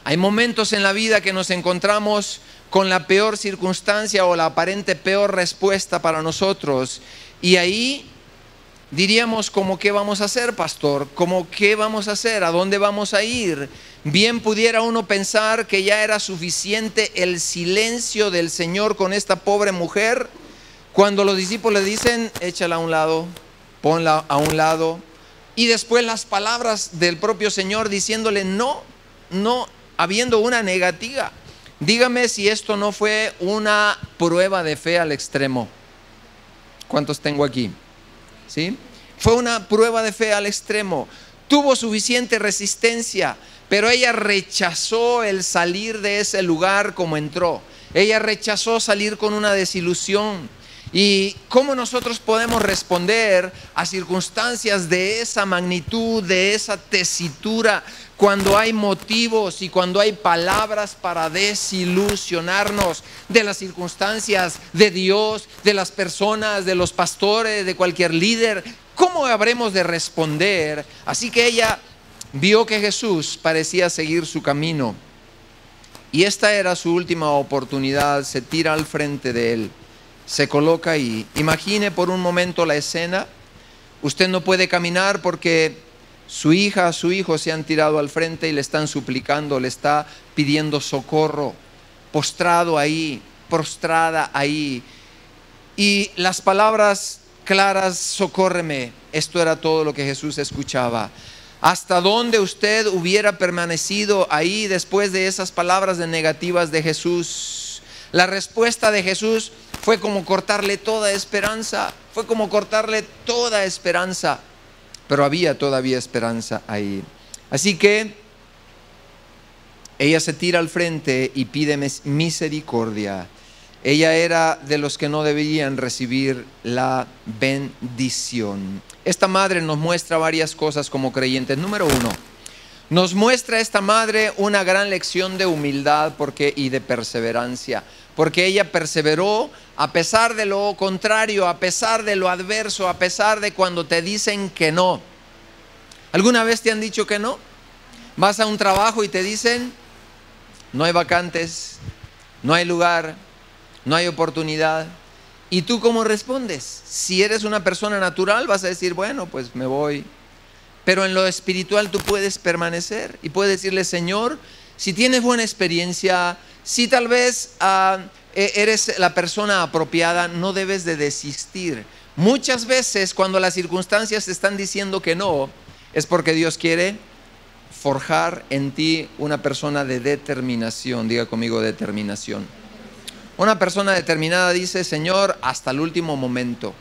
hay momentos en la vida que nos encontramos con la peor circunstancia o la aparente peor respuesta para nosotros. Y ahí diríamos, ¿cómo qué vamos a hacer, pastor? ¿Cómo qué vamos a hacer? ¿A dónde vamos a ir? Bien pudiera uno pensar que ya era suficiente el silencio del Señor con esta pobre mujer, cuando los discípulos le dicen, échala a un lado, ponla a un lado, y después las palabras del propio Señor diciéndole no, habiendo una negativa. Dígame si esto no fue una prueba de fe al extremo. ¿Cuántos tengo aquí? ¿Sí? Fue una prueba de fe al extremo. Tuvo suficiente resistencia, pero ella rechazó el salir de ese lugar como entró. Ella rechazó salir con una desilusión. ¿Y cómo nosotros podemos responder a circunstancias de esa magnitud, de esa tesitura, cuando hay motivos y cuando hay palabras para desilusionarnos de las circunstancias, de Dios, de las personas, de los pastores, de cualquier líder? ¿Cómo habremos de responder? Así que ella vio que Jesús parecía seguir su camino y esta era su última oportunidad. Se tira al frente de él, se coloca ahí. Imagine por un momento la escena. Usted no puede caminar porque su hija, su hijo se han tirado al frente y le están suplicando, le está pidiendo socorro, postrado ahí, prostrada ahí. Y las palabras claras, socórreme, esto era todo lo que Jesús escuchaba. ¿Hasta dónde usted hubiera permanecido ahí después de esas palabras negativas de Jesús? La respuesta de Jesús fue como cortarle toda esperanza, fue como cortarle toda esperanza, pero había todavía esperanza ahí. Así que ella se tira al frente y pide misericordia. Ella era de los que no deberían recibir la bendición. Esta madre nos muestra varias cosas como creyentes. Número uno, nos muestra esta madre una gran lección de humildad y de perseverancia, porque ella perseveró a pesar de lo contrario, a pesar de lo adverso, a pesar de cuando te dicen que no. ¿Alguna vez te han dicho que no? Vas a un trabajo y te dicen, no hay vacantes, no hay lugar, no hay oportunidad. ¿Y tú cómo respondes? Si eres una persona natural vas a decir, bueno, pues me voy. Pero en lo espiritual tú puedes permanecer y puedes decirle, Señor, si tienes buena experiencia, si tal vez eres la persona apropiada, no debes de desistir. Muchas veces cuando las circunstancias te están diciendo que no, es porque Dios quiere forjar en ti una persona de determinación. Diga conmigo, determinación. Una persona determinada dice, Señor, hasta el último momento.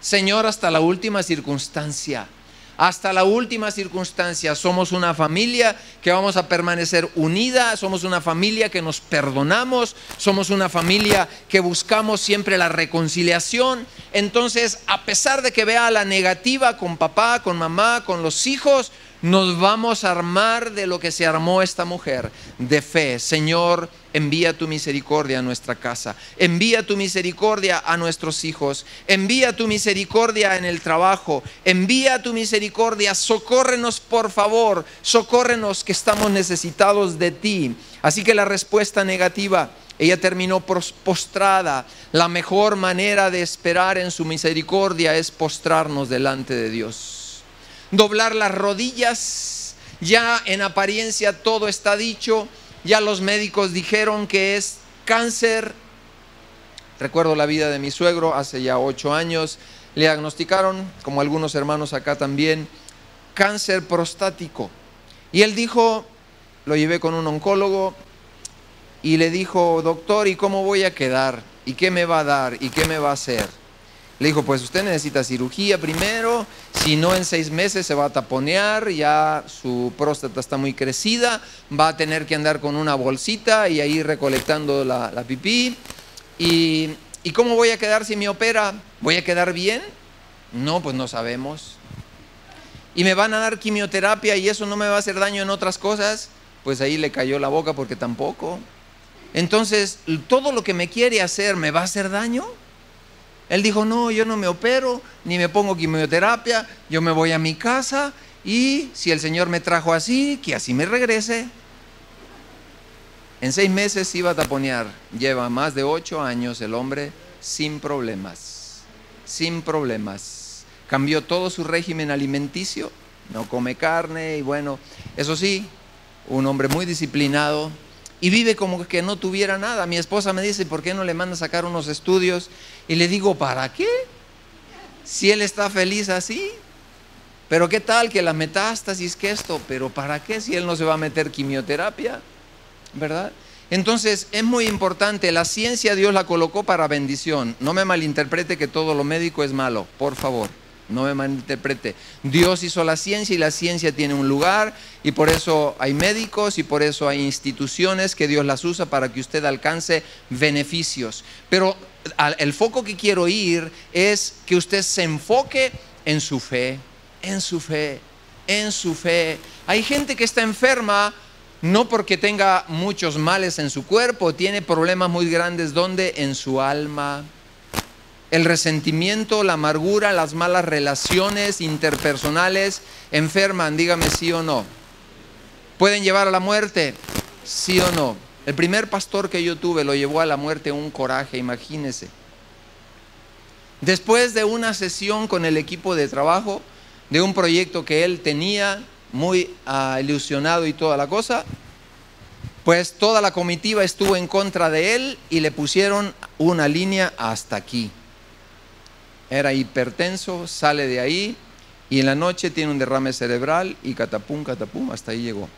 Señor, hasta la última circunstancia. Hasta la última circunstancia. Somos una familia que vamos a permanecer unida. Somos una familia que nos perdonamos. Somos una familia que buscamos siempre la reconciliación. Entonces, a pesar de que vea la negativa con papá, con mamá, con los hijos, nos vamos a armar de lo que se armó esta mujer, de fe. Señor, envía tu misericordia a nuestra casa, envía tu misericordia a nuestros hijos, envía tu misericordia en el trabajo, envía tu misericordia, socórrenos por favor, socórrenos que estamos necesitados de ti. Así que la respuesta negativa, ella terminó postrada. La mejor manera de esperar en su misericordia es postrarnos delante de Dios. Doblar las rodillas. Ya en apariencia todo está dicho. Ya los médicos dijeron que es cáncer. Recuerdo la vida de mi suegro hace ya 8 años. Le diagnosticaron, como algunos hermanos acá también, cáncer prostático. Y él dijo, lo llevé con un oncólogo y le dijo, doctor, ¿y cómo voy a quedar? ¿Y qué me va a dar? ¿Y qué me va a hacer? Le dijo, pues usted necesita cirugía primero, si no en 6 meses se va a taponear, ya su próstata está muy crecida, va a tener que andar con una bolsita y ahí recolectando la pipí. ¿Y cómo voy a quedar si me opera? ¿Voy a quedar bien? No, pues no sabemos. ¿Y me van a dar quimioterapia y eso no me va a hacer daño en otras cosas? Pues ahí le cayó la boca porque tampoco. Entonces, ¿todo lo que me quiere hacer me va a hacer daño? Él dijo, no, yo no me opero, ni me pongo quimioterapia, yo me voy a mi casa y si el Señor me trajo así, que así me regrese. En 6 meses iba a taponear. Lleva más de 8 años el hombre sin problemas, sin problemas. Cambió todo su régimen alimenticio, no come carne y bueno, eso sí, un hombre muy disciplinado. Y vive como que no tuviera nada. Mi esposa me dice, ¿por qué no le manda a sacar unos estudios? Y le digo, ¿para qué? Si él está feliz así. Pero ¿qué tal que la metástasis, que esto? ¿Pero para qué si él no se va a meter quimioterapia? ¿Verdad? Entonces es muy importante, la ciencia Dios la colocó para bendición. No me malinterprete que todo lo médico es malo, por favor. No me malinterprete. Dios hizo la ciencia y la ciencia tiene un lugar y por eso hay médicos y por eso hay instituciones que Dios las usa para que usted alcance beneficios. Pero el foco que quiero ir es que usted se enfoque en su fe, en su fe, en su fe. Hay gente que está enferma no porque tenga muchos males en su cuerpo, tiene problemas muy grandes. ¿Dónde? En su alma. El resentimiento, la amargura, las malas relaciones interpersonales enferman, dígame sí o no. ¿Pueden llevar a la muerte? Sí o no. El primer pastor que yo tuve lo llevó a la muerte un coraje, imagínese. Después de una sesión con el equipo de trabajo, de un proyecto que él tenía, muy ilusionado y toda la cosa, pues toda la comitiva estuvo en contra de él y le pusieron una línea hasta aquí. Era hipertenso, sale de ahí y en la noche tiene un derrame cerebral y catapum, hasta ahí llegó.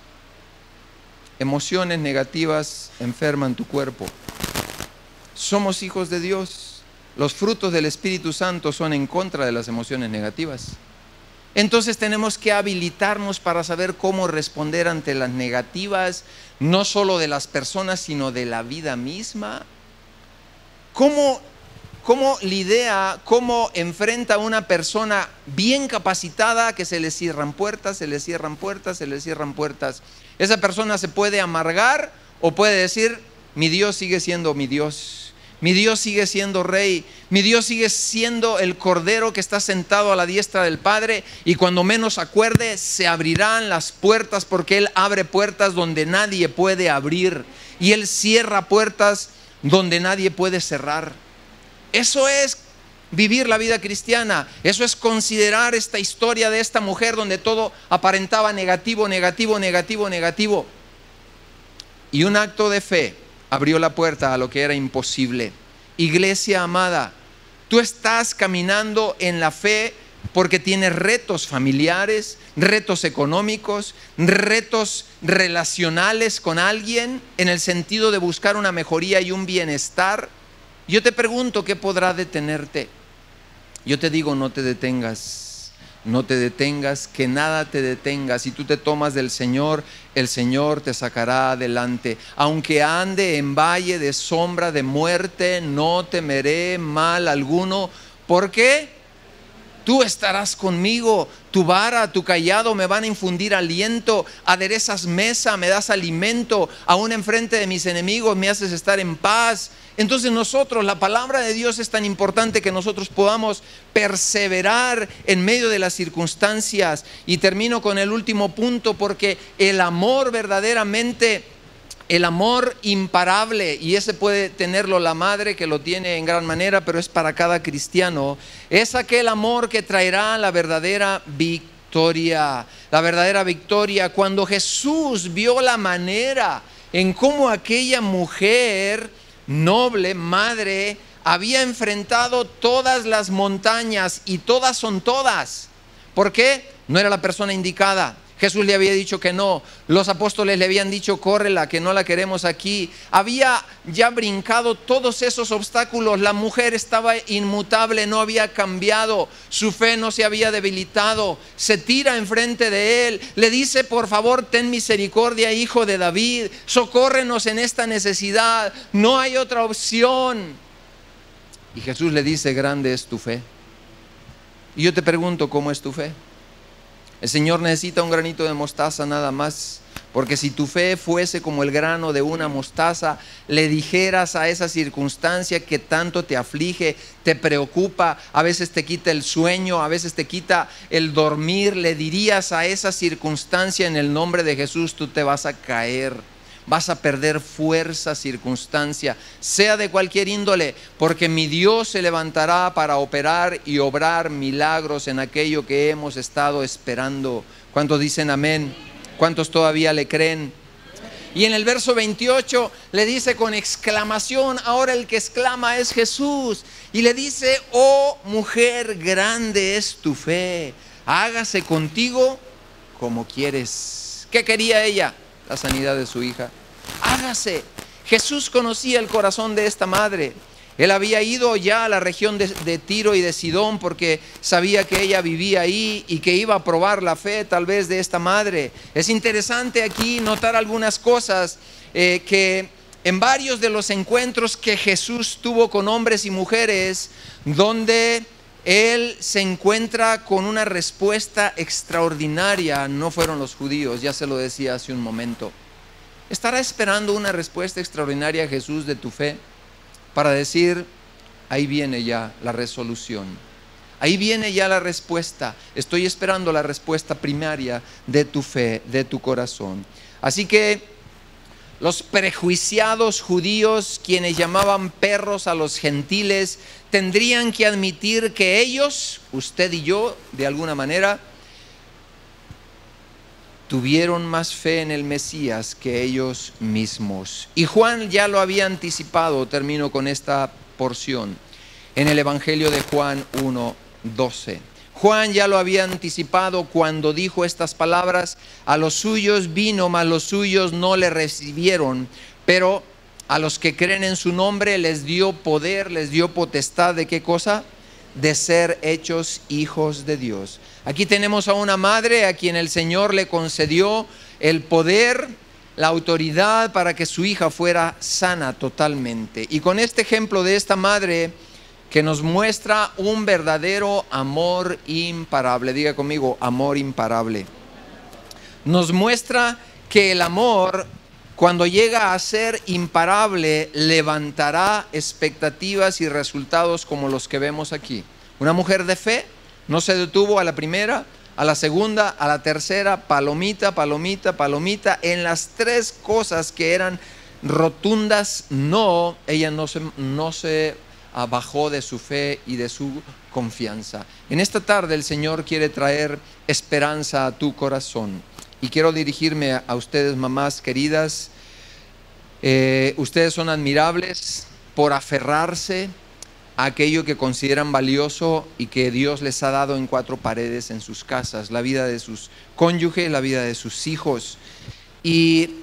Emociones negativas enferman tu cuerpo. Somos hijos de Dios. Los frutos del Espíritu Santo son en contra de las emociones negativas. Entonces tenemos que habilitarnos para saber cómo responder ante las negativas, no solo de las personas, sino de la vida misma. ¿Cómo lidia, cómo enfrenta a una persona bien capacitada que se le cierran puertas, se le cierran puertas, se le cierran puertas? Esa persona se puede amargar o puede decir, mi Dios sigue siendo mi Dios. Mi Dios sigue siendo rey, mi Dios sigue siendo el cordero que está sentado a la diestra del Padre, y cuando menos acuerde se abrirán las puertas, porque Él abre puertas donde nadie puede abrir y Él cierra puertas donde nadie puede cerrar. Eso es vivir la vida cristiana, eso es considerar esta historia de esta mujer donde todo aparentaba negativo, negativo, negativo, negativo, y un acto de fe abrió la puerta a lo que era imposible. Iglesia amada, tú estás caminando en la fe porque tienes retos familiares, retos económicos, retos relacionales con alguien, en el sentido de buscar una mejoría y un bienestar. Yo te pregunto, ¿qué podrá detenerte? Yo te digo, no te detengas. No te detengas, que nada te detenga. Si tú te tomas del Señor, el Señor te sacará adelante. Aunque ande en valle de sombra de muerte, no temeré mal alguno. ¿Por qué? Tú estarás conmigo, tu vara, tu cayado me van a infundir aliento, aderezas mesa, me das alimento, aún enfrente de mis enemigos me haces estar en paz. Entonces nosotros, la palabra de Dios es tan importante que nosotros podamos perseverar en medio de las circunstancias. Y termino con el último punto, porque el amor verdaderamente, el amor imparable, y ese puede tenerlo la madre, que lo tiene en gran manera, pero es para cada cristiano, es aquel amor que traerá la verdadera victoria. La verdadera victoria. Cuando Jesús vio la manera en cómo aquella mujer noble, madre, había enfrentado todas las montañas, y todas son todas. ¿Por qué? No era la persona indicada. Jesús le había dicho que no. Los apóstoles le habían dicho, córrela, que no la queremos aquí. Había ya brincado todos esos obstáculos. La mujer estaba inmutable, no había cambiado. Su fe no se había debilitado. Se tira enfrente de él. Le dice, por favor, ten misericordia, hijo de David. Socórrenos en esta necesidad. No hay otra opción. Y Jesús le dice, grande es tu fe. Y yo te pregunto, ¿cómo es tu fe? El Señor necesita un granito de mostaza nada más, porque si tu fe fuese como el grano de una mostaza, le dijeras a esa circunstancia que tanto te aflige, te preocupa, a veces te quita el sueño, a veces te quita el dormir, le dirías a esa circunstancia, en el nombre de Jesús tú te vas a caer. Vas a perder fuerza, circunstancia, sea de cualquier índole, porque mi Dios se levantará para operar y obrar milagros en aquello que hemos estado esperando. ¿Cuántos dicen amén? ¿Cuántos todavía le creen? Y en el verso 28 le dice con exclamación, ahora el que exclama es Jesús, y le dice, oh mujer, grande es tu fe, hágase contigo como quieres. ¿Qué quería ella? La sanidad de su hija. Hágase. Jesús conocía el corazón de esta madre. Él había ido ya a la región de Tiro y de Sidón, porque sabía que ella vivía ahí y que iba a probar la fe tal vez de esta madre. Es interesante aquí notar algunas cosas que en varios de los encuentros que Jesús tuvo con hombres y mujeres, donde Él se encuentra con una respuesta extraordinaria, no fueron los judíos, ya se lo decía hace un momento. ¿Estará esperando una respuesta extraordinaria Jesús de tu fe para decir, ahí viene ya la resolución? Ahí viene ya la respuesta. Estoy esperando la respuesta primaria de tu fe, de tu corazón. Así que los prejuiciados judíos, quienes llamaban perros a los gentiles, tendrían que admitir que ellos, usted y yo, de alguna manera, tuvieron más fe en el Mesías que ellos mismos. Y Juan ya lo había anticipado, termino con esta porción, en el Evangelio de Juan 1:12. Juan ya lo había anticipado cuando dijo estas palabras: a los suyos vino, mas los suyos no le recibieron, pero a los que creen en su nombre les dio poder, les dio potestad, ¿de qué cosa? De ser hechos hijos de Dios. Aquí tenemos a una madre a quien el Señor le concedió el poder, la autoridad para que su hija fuera sana totalmente. Y con este ejemplo de esta madre que nos muestra un verdadero amor imparable, diga conmigo, amor imparable. Nos muestra que el amor, cuando llega a ser imparable, levantará expectativas y resultados como los que vemos aquí. Una mujer de fe no se detuvo a la primera, a la segunda, a la tercera, palomita, palomita, palomita. En las tres cosas que eran rotundas, no, ella no se bajó de su fe y de su confianza. En esta tarde el Señor quiere traer esperanza a tu corazón. Y quiero dirigirme a ustedes, mamás queridas. Ustedes son admirables por aferrarse a aquello que consideran valioso y que Dios les ha dado en cuatro paredes en sus casas: la vida de sus cónyuges, la vida de sus hijos. Y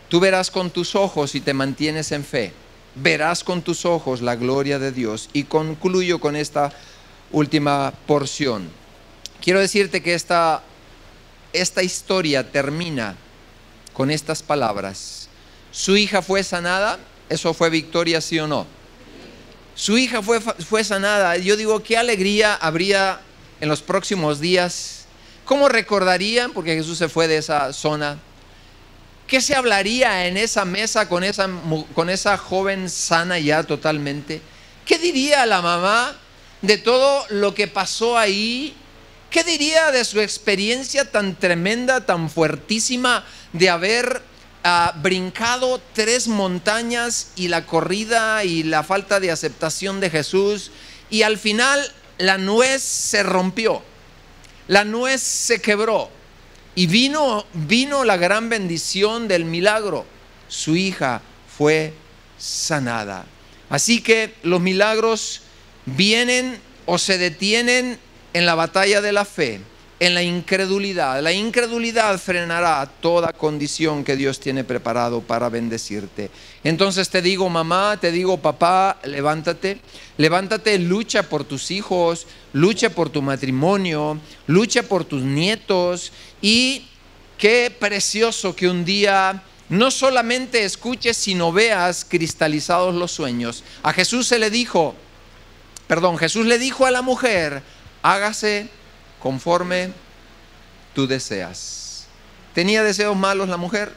tú verás con tus ojos, si te mantienes en fe, verás con tus ojos la gloria de Dios. Y concluyo con esta última porción. Quiero decirte que esta historia termina con estas palabras: su hija fue sanada. ¿Eso fue victoria, sí o no? Su hija fue sanada. Yo digo, qué alegría habría en los próximos días. ¿Cómo recordarían? Porque Jesús se fue de esa zona. ¿Qué se hablaría en esa mesa con esa joven sana ya totalmente? ¿Qué diría la mamá de todo lo que pasó ahí? ¿Qué diría de su experiencia tan tremenda, tan fuertísima, de haber brincado 3 montañas y la corrida y la falta de aceptación de Jesús? Y al final la nuez se rompió, la nuez se quebró y vino la gran bendición del milagro: su hija fue sanada. Así que los milagros vienen o se detienen en la batalla de la fe, en la incredulidad. La incredulidad frenará toda condición que Dios tiene preparado para bendecirte. Entonces te digo, mamá, te digo, papá, levántate, lucha por tus hijos, lucha por tu matrimonio, lucha por tus nietos. Y qué precioso que un día no solamente escuches, sino veas cristalizados los sueños. Jesús le dijo a la mujer: hágase conforme tú deseas. ¿Tenía deseos malos la mujer?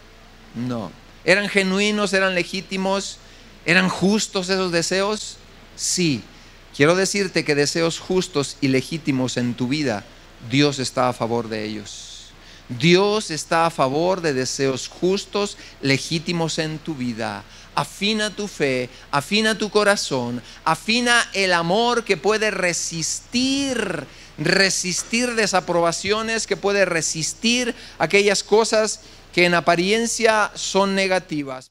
No. ¿Eran genuinos, eran legítimos, eran justos esos deseos? Sí. Quiero decirte que deseos justos y legítimos en tu vida, Dios está a favor de ellos. Dios está a favor de deseos justos, legítimos en tu vida. Afina tu fe, afina tu corazón, afina el amor que puede resistir desaprobaciones, que puede resistir aquellas cosas que en apariencia son negativas.